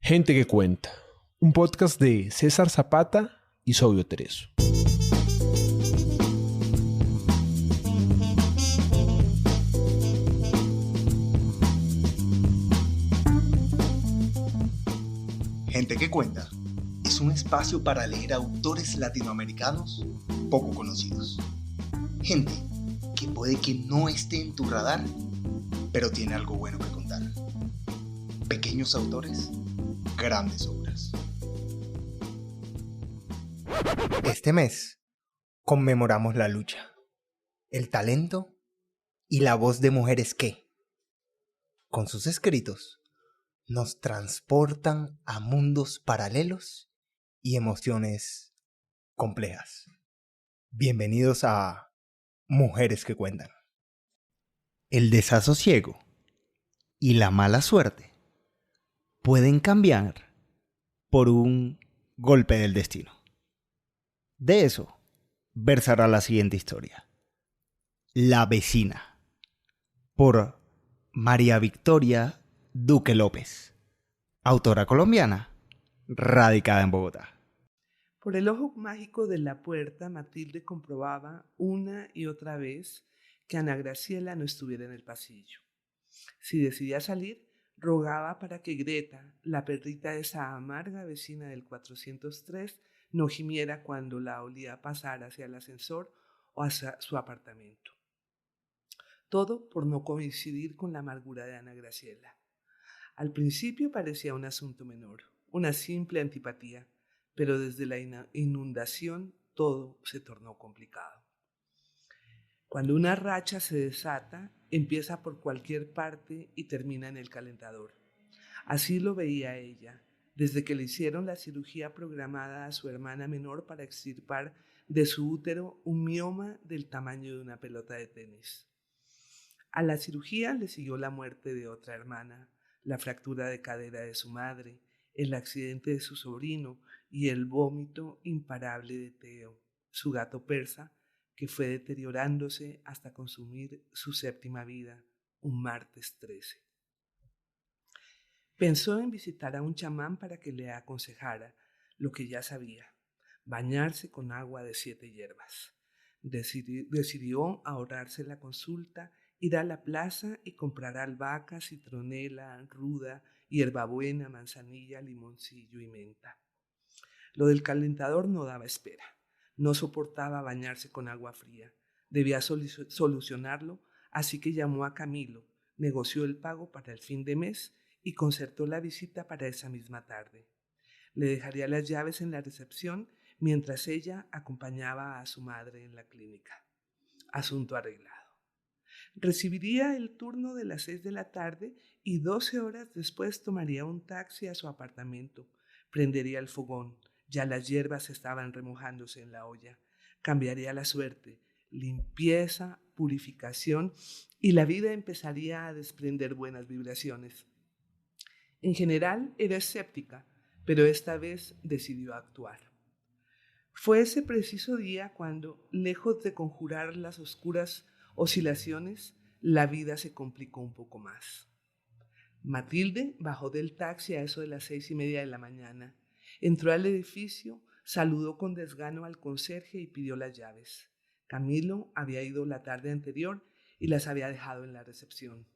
Gente que cuenta, un podcast de César Zapata y Sobio Tereso. Gente que cuenta es un espacio para leer autores latinoamericanos poco conocidos. Gente que puede que no esté en tu radar, pero tiene algo bueno que contar. Pequeños autores, grandes obras. Este mes conmemoramos la lucha, el talento y la voz de mujeres que, con sus escritos, nos transportan a mundos paralelos y emociones complejas. Bienvenidos a Mujeres que Cuentan. El desasosiego y la mala suerte pueden cambiar por un golpe del destino. De eso versará la siguiente historia. La vecina, por María Victoria Duque López, autora colombiana, radicada en Bogotá. Por el ojo mágico de la puerta, Matilde comprobaba una y otra vez que Ana Graciela no estuviera en el pasillo. Si decidía salir, rogaba para que Greta, la perrita de esa amarga vecina del 403, no gimiera cuando la olía pasar hacia el ascensor o hacia su apartamento. Todo por no coincidir con la amargura de Ana Graciela. Al principio parecía un asunto menor, una simple antipatía, pero desde la inundación todo se tornó complicado. Cuando una racha se desata, empieza por cualquier parte y termina en el calentador. Así lo veía ella, desde que le hicieron la cirugía programada a su hermana menor para extirpar de su útero un mioma del tamaño de una pelota de tenis. A la cirugía le siguió la muerte de otra hermana, la fractura de cadera de su madre, el accidente de su sobrino y el vómito imparable de Teo, su gato persa, que fue deteriorándose hasta consumir su séptima vida, un martes 13. Pensó en visitar a un chamán para que le aconsejara lo que ya sabía, bañarse con agua de 7 hierbas. Decidió ahorrarse la consulta, ir a la plaza y comprar albahaca, citronela, ruda, hierbabuena, manzanilla, limoncillo y menta. Lo del calentador no daba espera. No soportaba bañarse con agua fría. Debía solucionarlo, así que llamó a Camilo, negoció el pago para el fin de mes y concertó la visita para esa misma tarde. Le dejaría las llaves en la recepción mientras ella acompañaba a su madre en la clínica. Asunto arreglado. Recibiría el turno de las 6 de la tarde y 12 horas después tomaría un taxi a su apartamento. Prendería el fogón. Ya las hierbas estaban remojándose en la olla. Cambiaría la suerte, limpieza, purificación y la vida empezaría a desprender buenas vibraciones. En general era escéptica, pero esta vez decidió actuar. Fue ese preciso día cuando, lejos de conjurar las oscuras oscilaciones, la vida se complicó un poco más. Matilde bajó del taxi a eso de las 6:30 de la mañana. Entró al edificio, saludó con desgano al conserje y pidió las llaves. Camilo había ido la tarde anterior y las había dejado en la recepción.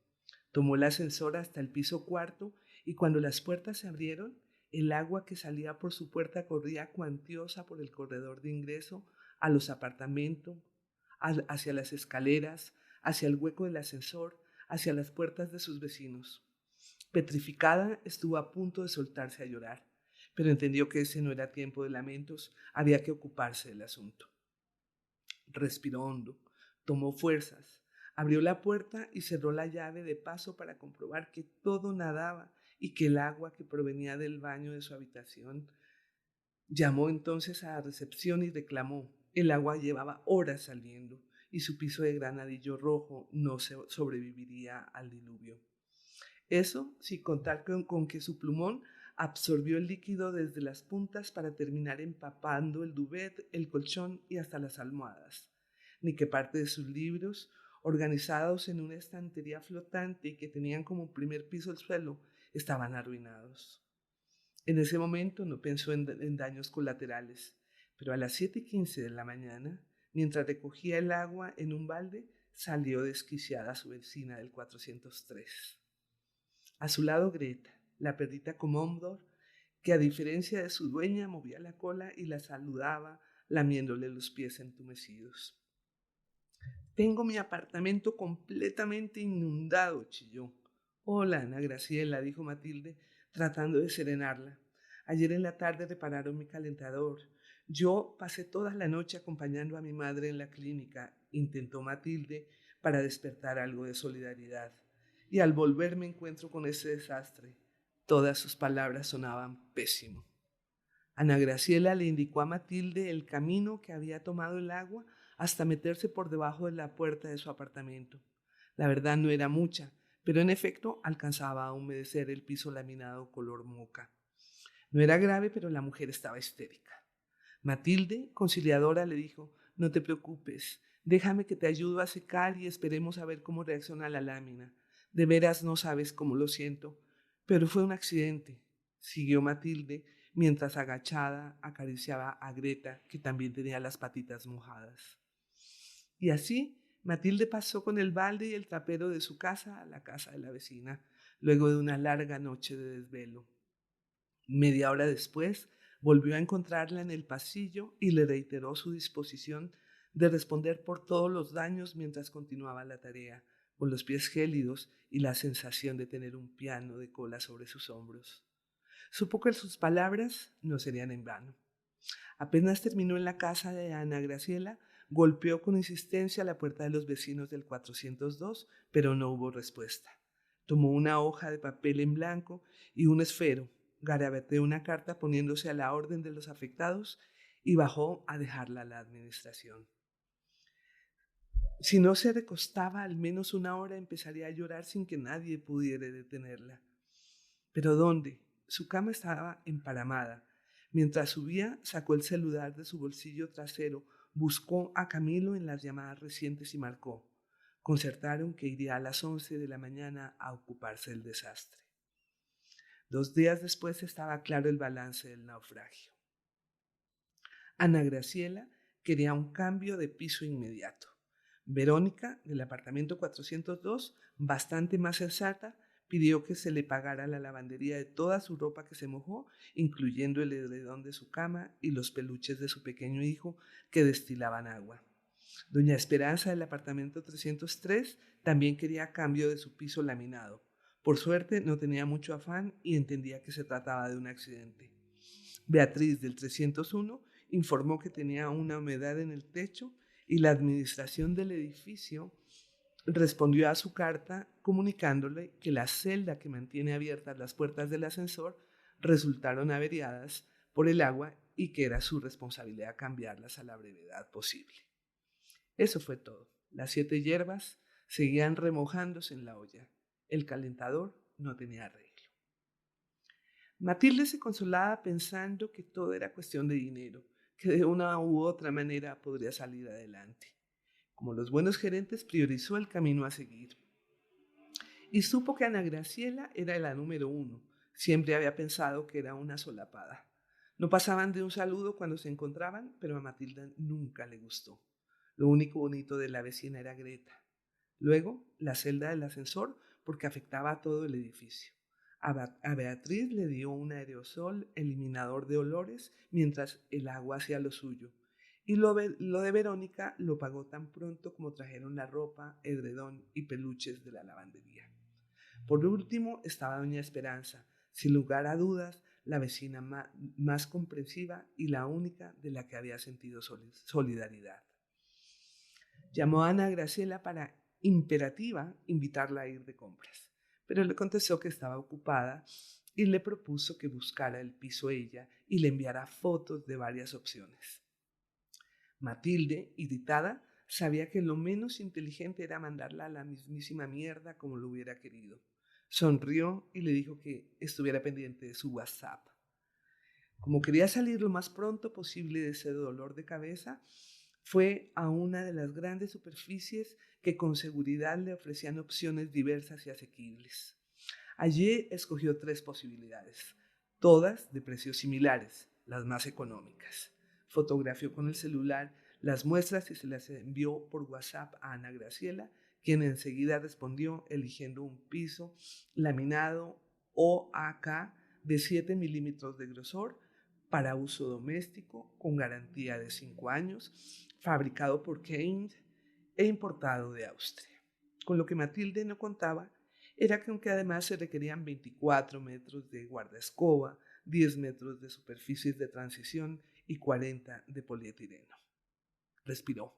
Tomó el ascensor hasta el piso 4 y cuando las puertas se abrieron, el agua que salía por su puerta corría cuantiosa por el corredor de ingreso a los apartamentos, hacia las escaleras, hacia el hueco del ascensor, hacia las puertas de sus vecinos. Petrificada, estuvo a punto de soltarse a llorar, pero entendió que ese no era tiempo de lamentos, había que ocuparse del asunto. Respiró hondo, tomó fuerzas, abrió la puerta y cerró la llave de paso para comprobar que todo nadaba y que el agua que provenía del baño de su habitación. Llamó entonces a la recepción y reclamó. El agua llevaba horas saliendo y su piso de granadillo rojo no sobreviviría al diluvio. Eso sin contar con que su plumón absorbió el líquido desde las puntas para terminar empapando el duvet, el colchón y hasta las almohadas, ni que parte de sus libros, organizados en una estantería flotante y que tenían como primer piso el suelo, estaban arruinados. En ese momento no pensó en daños colaterales, pero a las 7:15 de la mañana, mientras recogía el agua en un balde, salió desquiciada su vecina del 403. A su lado Greta, la perrita Comondor, que a diferencia de su dueña movía la cola y la saludaba lamiéndole los pies entumecidos. Tengo mi apartamento completamente inundado, chilló. Hola, Ana Graciela, dijo Matilde, tratando de serenarla. Ayer en la tarde repararon mi calentador. Yo pasé toda la noche acompañando a mi madre en la clínica, intentó Matilde para despertar algo de solidaridad. Y al volver me encuentro con ese desastre. Todas sus palabras sonaban pésimo. Ana Graciela le indicó a Matilde el camino que había tomado el agua hasta meterse por debajo de la puerta de su apartamento. La verdad no era mucha, pero en efecto alcanzaba a humedecer el piso laminado color moca. No era grave, pero la mujer estaba histérica. Matilde, conciliadora, le dijo: no te preocupes, déjame que te ayudo a secar y esperemos a ver cómo reacciona la lámina. De veras no sabes cómo lo siento, pero fue un accidente, siguió Matilde, mientras agachada acariciaba a Greta, que también tenía las patitas mojadas. Y así, Matilde pasó con el balde y el trapero de su casa a la casa de la vecina, luego de una larga noche de desvelo. Media hora después, volvió a encontrarla en el pasillo y le reiteró su disposición de responder por todos los daños mientras continuaba la tarea, con los pies gélidos y la sensación de tener un piano de cola sobre sus hombros. Supo que sus palabras no serían en vano. Apenas terminó en la casa de Ana Graciela, golpeó con insistencia la puerta de los vecinos del 402, pero no hubo respuesta. Tomó una hoja de papel en blanco y un esfero, garabateó una carta poniéndose a la orden de los afectados y bajó a dejarla a la administración. Si no se recostaba al menos una hora, empezaría a llorar sin que nadie pudiera detenerla. ¿Pero dónde? Su cama estaba emparamada. Mientras subía, sacó el celular de su bolsillo trasero, buscó a Camilo en las llamadas recientes y marcó. Concertaron que iría a las 11 de la mañana a ocuparse del desastre. 2 días después estaba claro el balance del naufragio. Ana Graciela quería un cambio de piso inmediato. Verónica, del apartamento 402, bastante más sensata, pidió que se le pagara la lavandería de toda su ropa que se mojó, incluyendo el edredón de su cama y los peluches de su pequeño hijo que destilaban agua. Doña Esperanza, del apartamento 303, también quería cambio de su piso laminado. Por suerte no tenía mucho afán y entendía que se trataba de un accidente. Beatriz, del 301, informó que tenía una humedad en el techo y la administración del edificio respondió a su carta comunicándole que la celda que mantiene abiertas las puertas del ascensor resultaron averiadas por el agua y que era su responsabilidad cambiarlas a la brevedad posible. Eso fue todo. Las 7 hierbas seguían remojándose en la olla. El calentador no tenía arreglo. Matilde se consolaba pensando que todo era cuestión de dinero, que de una u otra manera podría salir adelante. Como los buenos gerentes, priorizó el camino a seguir. Y supo que Ana Graciela era la número 1. Siempre había pensado que era una solapada. No pasaban de un saludo cuando se encontraban, pero a Matilde nunca le gustó. Lo único bonito de la vecina era Greta. Luego, la celda del ascensor, porque afectaba a todo el edificio. A Beatriz le dio un aerosol eliminador de olores mientras el agua hacía lo suyo. Y lo de Verónica lo pagó tan pronto como trajeron la ropa, edredón y peluches de la lavandería. Por último estaba doña Esperanza, sin lugar a dudas, la vecina más comprensiva y la única de la que había sentido solidaridad. Llamó a Ana Graciela para imperativa invitarla a ir de compras, pero le contestó que estaba ocupada y le propuso que buscara el piso ella y le enviara fotos de varias opciones. Matilde, irritada, sabía que lo menos inteligente era mandarla a la mismísima mierda como lo hubiera querido. Sonrió y le dijo que estuviera pendiente de su WhatsApp. Como quería salir lo más pronto posible de ese dolor de cabeza, fue a una de las grandes superficies que con seguridad le ofrecían opciones diversas y asequibles. Allí escogió 3 posibilidades: todas de precios similares, las más económicas. Fotografió con el celular las muestras y se las envió por WhatsApp a Ana Graciela, quien enseguida respondió eligiendo un piso laminado OAK de 7 milímetros de grosor para uso doméstico con garantía de 5 años, fabricado por Keynes e importado de Austria. Con lo que Matilde no contaba era que aunque además se requerían 24 metros de guardaescoba, 10 metros de superficies de transición y 40 de polietileno. Respiró.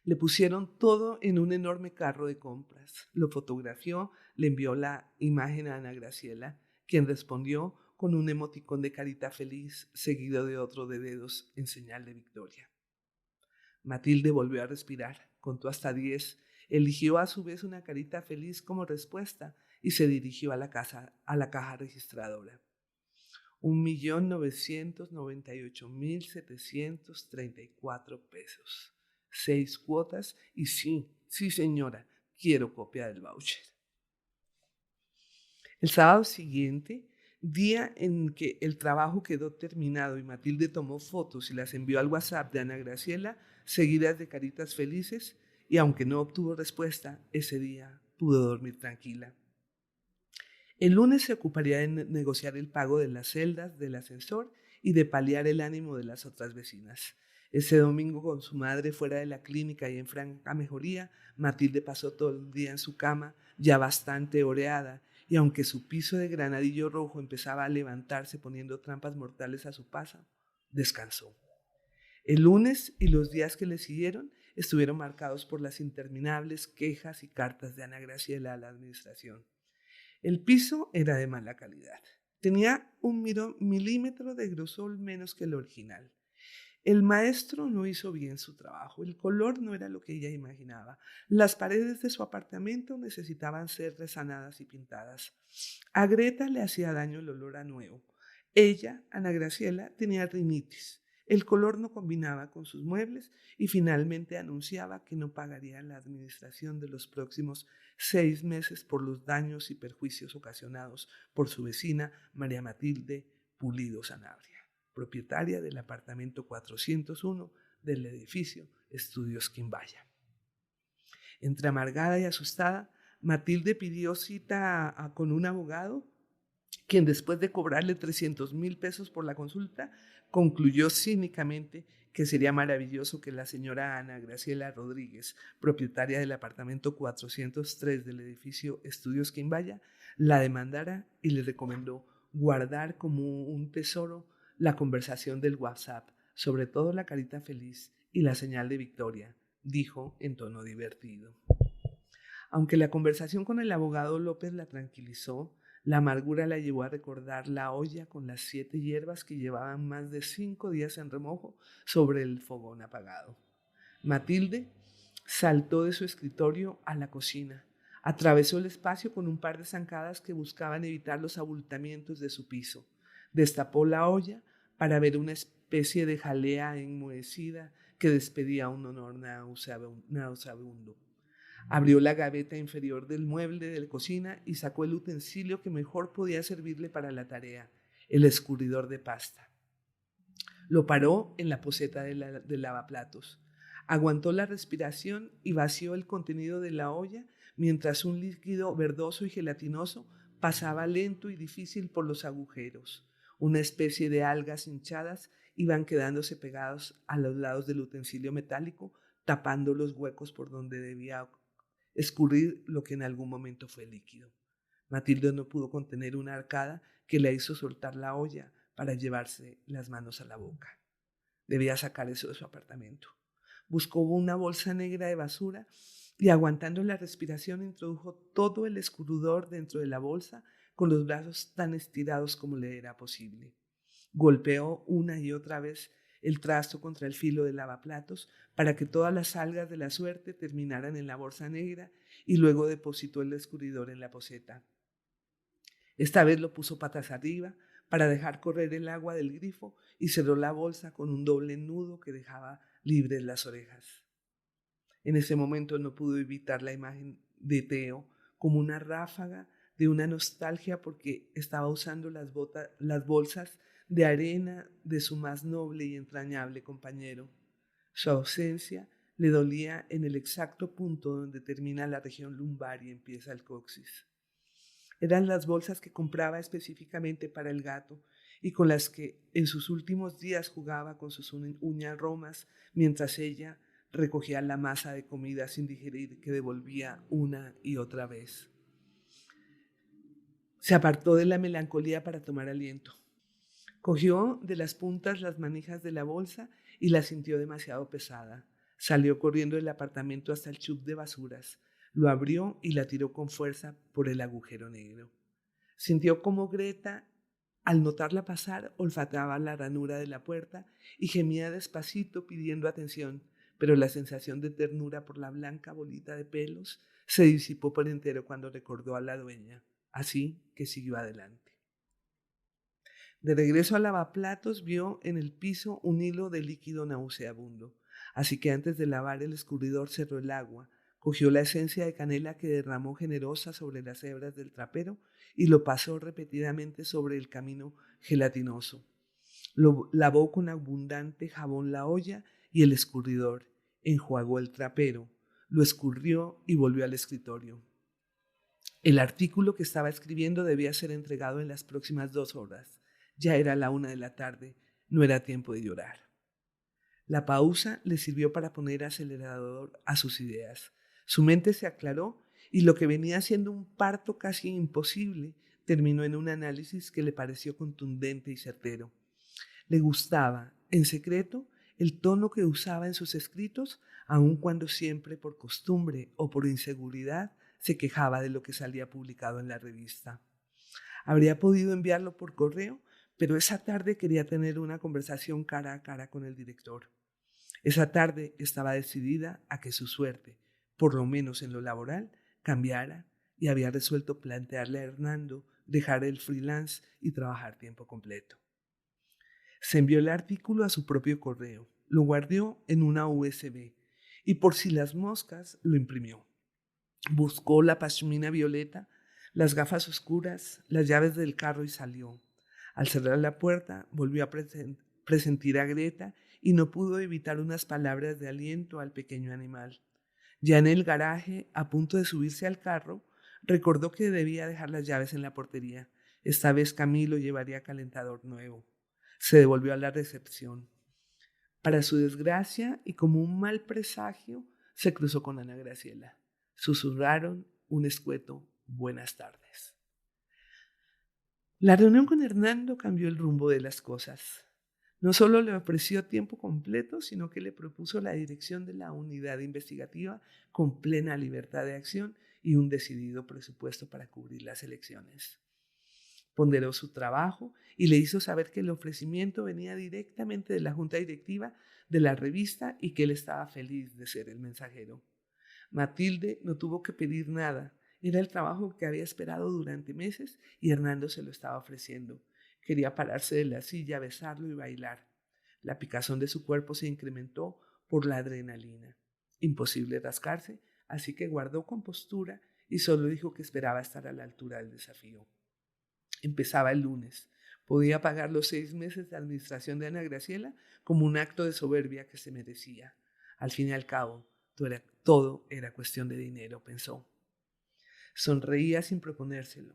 Le pusieron todo en un enorme carro de compras. Lo fotografió, le envió la imagen a Ana Graciela, quien respondió con un emoticón de carita feliz seguido de otro de dedos en señal de victoria. Matilde volvió a respirar, contó hasta 10, eligió a su vez una carita feliz como respuesta y se dirigió a la caja registradora. 1.998.734 pesos. 6 cuotas y sí, señora, quiero copia del voucher. El sábado siguiente, día en que el trabajo quedó terminado y Matilde tomó fotos y las envió al WhatsApp de Ana Graciela, seguidas de caritas felices, y aunque no obtuvo respuesta, ese día pudo dormir tranquila. El lunes se ocuparía de negociar el pago de las celdas, del ascensor y de paliar el ánimo de las otras vecinas. Ese domingo, con su madre fuera de la clínica y en franca mejoría, Matilde pasó todo el día en su cama, ya bastante oreada, y aunque su piso de granadillo rojo empezaba a levantarse poniendo trampas mortales a su paso, descansó. El lunes y los días que le siguieron estuvieron marcados por las interminables quejas y cartas de Ana Graciela a la administración. El piso era de mala calidad. Tenía 1 milímetro de grosor menos que el original. El maestro no hizo bien su trabajo. El color no era lo que ella imaginaba. Las paredes de su apartamento necesitaban ser resanadas y pintadas. A Greta le hacía daño el olor a nuevo. Ella, Ana Graciela, tenía rinitis. El color no combinaba con sus muebles y finalmente anunciaba que no pagaría la administración de los próximos 6 meses por los daños y perjuicios ocasionados por su vecina María Matilde Pulido Sanabria, propietaria del apartamento 401 del edificio Estudios Quimbaya. Entre amargada y asustada, Matilde pidió cita con un abogado, quien después de cobrarle 300,000 pesos por la consulta, concluyó cínicamente que sería maravilloso que la señora Ana Graciela Rodríguez, propietaria del apartamento 403 del edificio Estudios Quimbaya, la demandara y le recomendó guardar como un tesoro la conversación del WhatsApp, sobre todo la carita feliz y la señal de victoria, dijo en tono divertido. Aunque la conversación con el abogado López la tranquilizó, la amargura la llevó a recordar la olla con las 7 hierbas que llevaban más de 5 días en remojo sobre el fogón apagado. Matilde saltó de su escritorio a la cocina, atravesó el espacio con un par de zancadas que buscaban evitar los abultamientos de su piso, destapó la olla para ver una especie de jalea enmohecida que despedía un olor nauseabundo. Abrió la gaveta inferior del mueble de la cocina y sacó el utensilio que mejor podía servirle para la tarea, el escurridor de pasta. Lo paró en la poceta del lavaplatos. Aguantó la respiración y vació el contenido de la olla mientras un líquido verdoso y gelatinoso pasaba lento y difícil por los agujeros. Una especie de algas hinchadas iban quedándose pegados a los lados del utensilio metálico, tapando los huecos por donde debía escurrir lo que en algún momento fue líquido. Matilde no pudo contener una arcada que la hizo soltar la olla para llevarse las manos a la boca. Debía sacar eso de su apartamento. Buscó una bolsa negra de basura y, aguantando la respiración, introdujo todo el escurridor dentro de la bolsa con los brazos tan estirados como le era posible. Golpeó una y otra vez el trasto contra el filo del lavaplatos para que todas las algas de la suerte terminaran en la bolsa negra y luego depositó el escurridor en la poceta. Esta vez lo puso patas arriba para dejar correr el agua del grifo y cerró la bolsa con un doble nudo que dejaba libres las orejas. En ese momento no pudo evitar la imagen de Teo como una ráfaga de una nostalgia porque estaba usando las bolsas de arena de su más noble y entrañable compañero. Su ausencia le dolía en el exacto punto donde termina la región lumbar y empieza el coxis. Eran las bolsas que compraba específicamente para el gato y con las que en sus últimos días jugaba con sus uñas romas mientras ella recogía la masa de comida sin digerir que devolvía una y otra vez. Se apartó de la melancolía para tomar aliento. Cogió de las puntas las manijas de la bolsa y la sintió demasiado pesada. Salió corriendo del apartamento hasta el chute de basuras. Lo abrió y la tiró con fuerza por el agujero negro. Sintió como Greta, al notarla pasar, olfateaba la ranura de la puerta y gemía despacito pidiendo atención, pero la sensación de ternura por la blanca bolita de pelos se disipó por entero cuando recordó a la dueña. Así que siguió adelante. De regreso al lavaplatos vio en el piso un hilo de líquido nauseabundo, así que antes de lavar el escurridor cerró el agua, cogió la esencia de canela que derramó generosa sobre las hebras del trapero y lo pasó repetidamente sobre el camino gelatinoso. Lo lavó con abundante jabón la olla y el escurridor, enjuagó el trapero, lo escurrió y volvió al escritorio. El artículo que estaba escribiendo debía ser entregado en las próximas 2 horas. Ya era la 1 de la tarde, no era tiempo de llorar. La pausa le sirvió para poner acelerador a sus ideas. Su mente se aclaró y lo que venía siendo un parto casi imposible terminó en un análisis que le pareció contundente y certero. Le gustaba, en secreto, el tono que usaba en sus escritos, aun cuando siempre por costumbre o por inseguridad se quejaba de lo que salía publicado en la revista. Habría podido enviarlo por correo, pero esa tarde quería tener una conversación cara a cara con el director. Esa tarde estaba decidida a que su suerte, por lo menos en lo laboral, cambiara y había resuelto plantearle a Hernando dejar el freelance y trabajar tiempo completo. Se envió el artículo a su propio correo, lo guardó en una USB y por si las moscas lo imprimió. Buscó la pashmina violeta, las gafas oscuras, las llaves del carro y salió. Al cerrar la puerta, volvió a presentir a Greta y no pudo evitar unas palabras de aliento al pequeño animal. Ya en el garaje, a punto de subirse al carro, recordó que debía dejar las llaves en la portería. Esta vez Camilo llevaría calentador nuevo. Se devolvió a la recepción. Para su desgracia y como un mal presagio, se cruzó con Ana Graciela. Susurraron un escueto buenas tardes. La reunión con Hernando cambió el rumbo de las cosas. No solo le ofreció tiempo completo, sino que le propuso la dirección de la unidad investigativa con plena libertad de acción y un decidido presupuesto para cubrir las elecciones. Ponderó su trabajo y le hizo saber que el ofrecimiento venía directamente de la junta directiva de la revista y que él estaba feliz de ser el mensajero. Matilde no tuvo que pedir nada. Era el trabajo que había esperado durante meses y Hernando se lo estaba ofreciendo. Quería pararse de la silla, besarlo y bailar. La picazón de su cuerpo se incrementó por la adrenalina. Imposible rascarse, así que guardó compostura y solo dijo que esperaba estar a la altura del desafío. Empezaba el lunes. Podía pagar los 6 meses de administración de Ana Graciela como un acto de soberbia que se merecía. Al fin y al cabo, todo era cuestión de dinero, pensó. Sonreía sin proponérselo.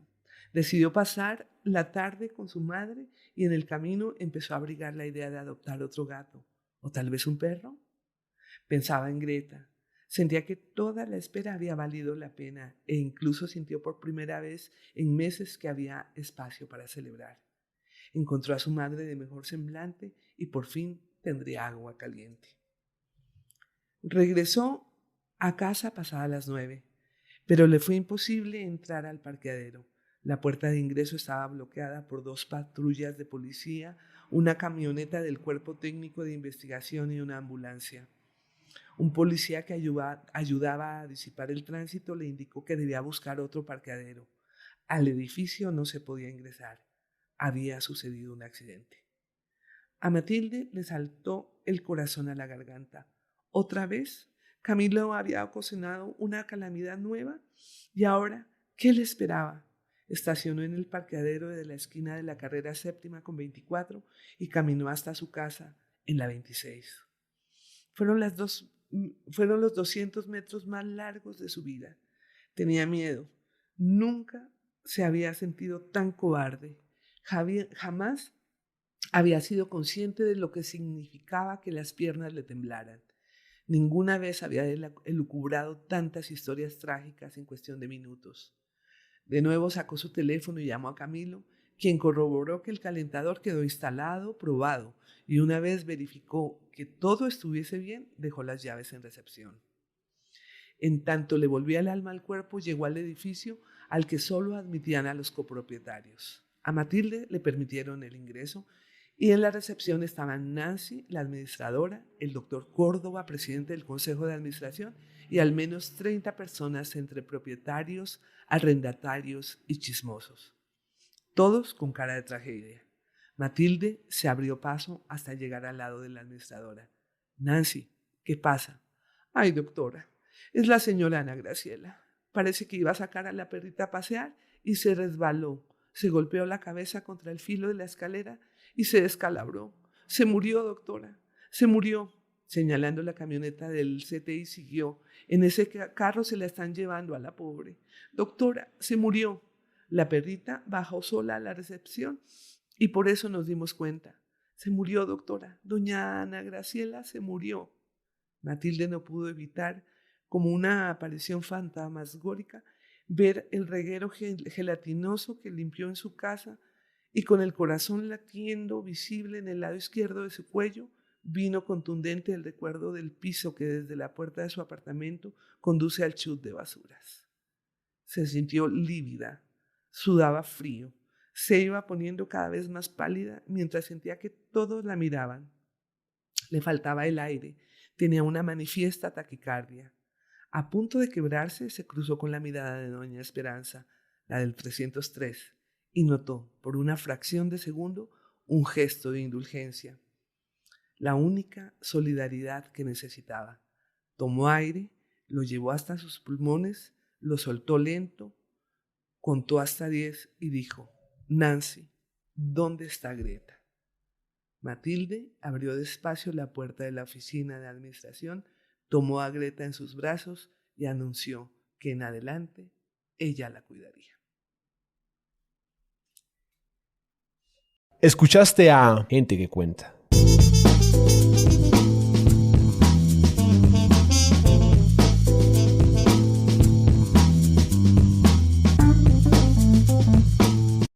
Decidió pasar la tarde con su madre y en el camino empezó a abrigar la idea de adoptar otro gato, o tal vez un perro. Pensaba en Greta. Sentía que toda la espera había valido la pena e incluso sintió por primera vez en meses que había espacio para celebrar. Encontró a su madre de mejor semblante y por fin tendría agua caliente. Regresó a casa pasada las 9, pero le fue imposible entrar al parqueadero. La puerta de ingreso estaba bloqueada por 2 patrullas de policía, una camioneta del Cuerpo Técnico de Investigación y una ambulancia. Un policía que ayudaba a disipar el tránsito le indicó que debía buscar otro parqueadero. Al edificio no se podía ingresar. Había sucedido un accidente. A Matilde le saltó el corazón a la garganta. Otra vez, Camilo había ocasionado una calamidad nueva y ahora, ¿qué le esperaba? Estacionó en el parqueadero de la esquina de la carrera séptima con 24 y caminó hasta su casa en la 26. Fueron los 200 metros más largos de su vida. Tenía miedo. Nunca se había sentido tan cobarde. Jamás había sido consciente de lo que significaba que las piernas le temblaran. Ninguna vez había elucubrado tantas historias trágicas en cuestión de minutos. De nuevo sacó su teléfono y llamó a Camilo, quien corroboró que el calentador quedó instalado, probado, y una vez verificó que todo estuviese bien, dejó las llaves en recepción. En tanto le volvía el alma al cuerpo, llegó al edificio al que solo admitían a los copropietarios. A Matilde le permitieron el ingreso y en la recepción estaban Nancy, la administradora, el doctor Córdoba, presidente del Consejo de Administración, y al menos 30 personas entre propietarios, arrendatarios y chismosos. Todos con cara de tragedia. Matilde se abrió paso hasta llegar al lado de la administradora. Nancy, ¿qué pasa? Ay, doctora, es la señora Ana Graciela. Parece que iba a sacar a la perrita a pasear y se resbaló. Se golpeó la cabeza contra el filo de la escalera y se descalabró. Se murió, doctora, se murió. Señalando la camioneta del CTI siguió. En ese carro se la están llevando a la pobre. Doctora, se murió. La perrita bajó sola a la recepción y por eso nos dimos cuenta. Se murió, doctora. Doña Ana Graciela se murió. Matilde no pudo evitar, como una aparición fantasmagórica, ver el reguero gelatinoso que limpió en su casa y con el corazón latiendo visible en el lado izquierdo de su cuello, vino contundente el recuerdo del piso que desde la puerta de su apartamento conduce al chute de basuras. Se sintió lívida, sudaba frío, se iba poniendo cada vez más pálida mientras sentía que todos la miraban. Le faltaba el aire, tenía una manifiesta taquicardia. A punto de quebrarse, se cruzó con la mirada de doña Esperanza, la del 303, y notó, por una fracción de segundo, un gesto de indulgencia. La única solidaridad que necesitaba. Tomó aire, lo llevó hasta sus pulmones, lo soltó lento, contó hasta 10 y dijo: Nancy, ¿dónde está Greta? Matilde abrió despacio la puerta de la oficina de administración, tomó a Greta en sus brazos y anunció que en adelante ella la cuidaría. Escuchaste a Gente que Cuenta.